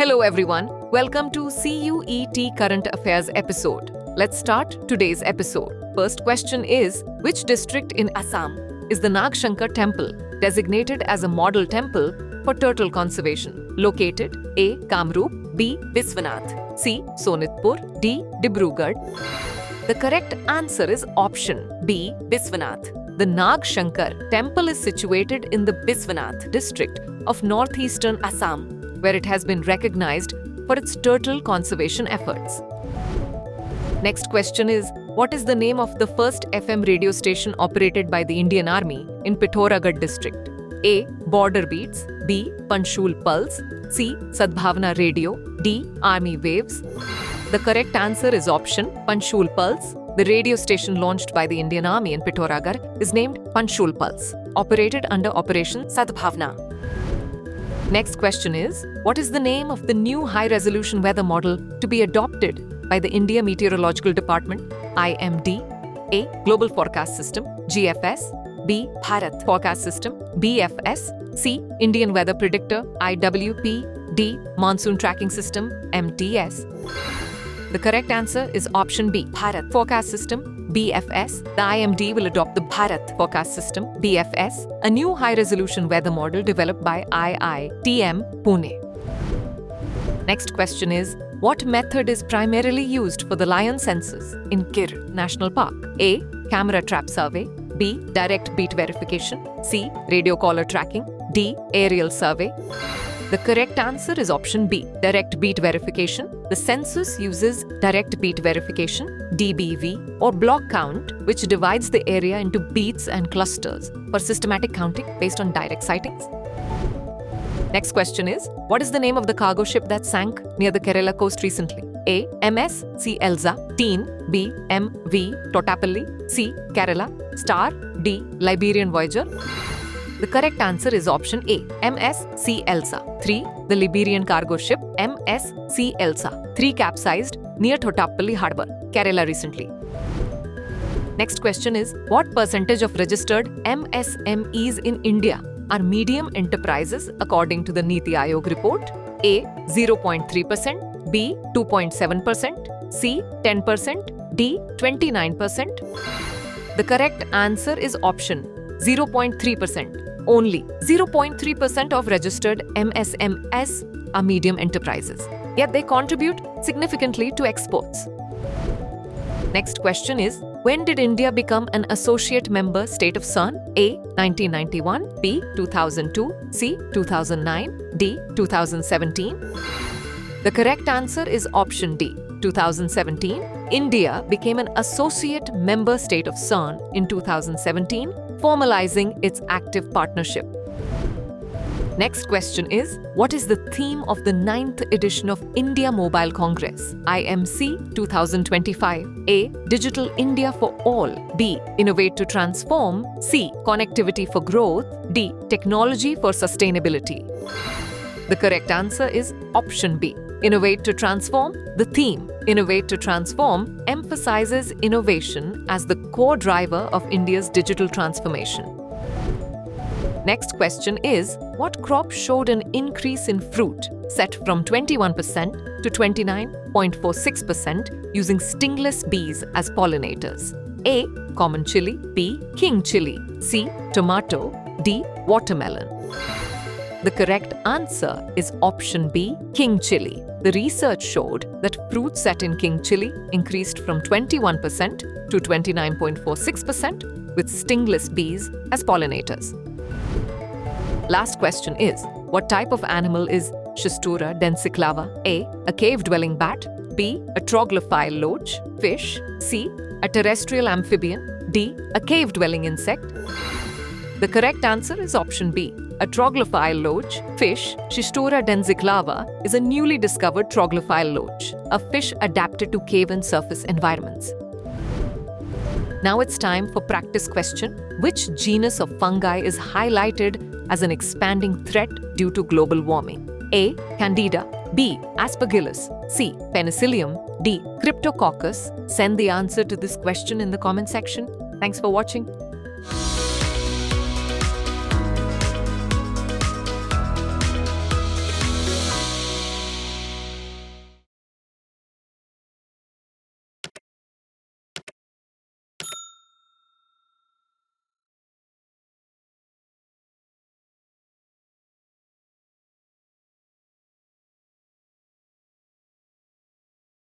Hello everyone, welcome to CUET Current Affairs episode. Let's start today's episode. First question is, which district in Assam is the Nagshankar Temple designated as a model temple for turtle conservation? Located A. Kamrup, B. Biswanath, C. Sonitpur, D. Dibrugarh. The correct answer is option B. Biswanath. The Nagshankar Temple is situated in the Biswanath district of northeastern Assam, where it has been recognized for its turtle conservation efforts. Next question is, what is the name of the first FM radio station operated by the Indian Army in Pithoragarh district? A. Border Beats, B. Panchshul Pulse, C. Sadbhavna Radio, D. Army Waves. The correct answer is option Panchshul Pulse. The radio station launched by the Indian Army in Pithoragarh is named Panchshul Pulse, operated under Operation Sadbhavna. Next question is, what is the name of the new high-resolution weather model to be adopted by the India Meteorological Department, IMD? A. Global Forecast System, GFS, B. Bharat Forecast System, BFS, C. Indian Weather Predictor, IWP, D. Monsoon Tracking System, MTS. The correct answer is option B, Bharat Forecast System, BFS. The IMD will adopt the Bharat Forecast System, BFS, a new high-resolution weather model developed by IITM, Pune. Next question is, what method is primarily used for the lion census in Gir National Park? A. Camera trap survey, B. Direct beat verification, C. Radio caller tracking, D. Aerial survey. The correct answer is option B, direct beat verification. The census uses direct beat verification, DBV, or block count, which divides the area into beats and clusters for systematic counting based on direct sightings. Next question is, what is the name of the cargo ship that sank near the Kerala coast recently? A. 𝗕cie 𝗂𝗀𝗧, B. MV Totapalli, C. Kerala, Star, D. Liberian Voyager. The correct answer is option A, 𝗕cie 𝗂𝗧. 3. The Liberian cargo ship 𝗕cie 𝗂𝗧 3 capsized near Thotapalli Harbour, Kerala recently. Next question is, what percentage of registered MSMEs in India are medium enterprises according to the NITI Aayog report? A. 0.3%, B. 2.7%, C. 10%, D. 29%. The correct answer is option 0.3%. Only 0.3% of registered MSMEs are medium enterprises, yet they contribute significantly to exports. Next question is, when did India become an associate member state of CERN? A. 1991, B. 2002, C. 2009, D. 2017. The correct answer is option D, 2017. India became an associate member state of CERN in 2017, formalizing its active partnership. Next question is, what is the theme of the 9th edition of India Mobile Congress, IMC 2025? A. Digital India for All, B. Innovate to Transform, C. Connectivity for Growth, D. Technology for Sustainability. The correct answer is option B, Innovate to Transform. The theme, Innovate to Transform, emphasizes innovation as the core driver of India's digital transformation. Next question is, what crop showed an increase in fruit set from 21% to 29.46% using stingless bees as pollinators? A. Common chili, B. King chili, C. Tomato, D. Watermelon. The correct answer is option B, King chili. The research showed that fruit set in King chili increased from 21% to 29.46% with stingless bees as pollinators. Last question is, what type of animal is Schistura densiclava? A. A cave-dwelling bat, B. A troglophile loach, fish, C. A terrestrial amphibian, D. A cave-dwelling insect. The correct answer is option B, a troglophile loach, fish. Schistura densiclava is a newly discovered troglophile loach, a fish adapted to cave and surface environments. Now it's time for practice question. Which genus of fungi is highlighted as an expanding threat due to global warming? A. Candida, B. Aspergillus, C. Penicillium, D. Cryptococcus. Send the answer to this question in the comment section. Thanks for watching.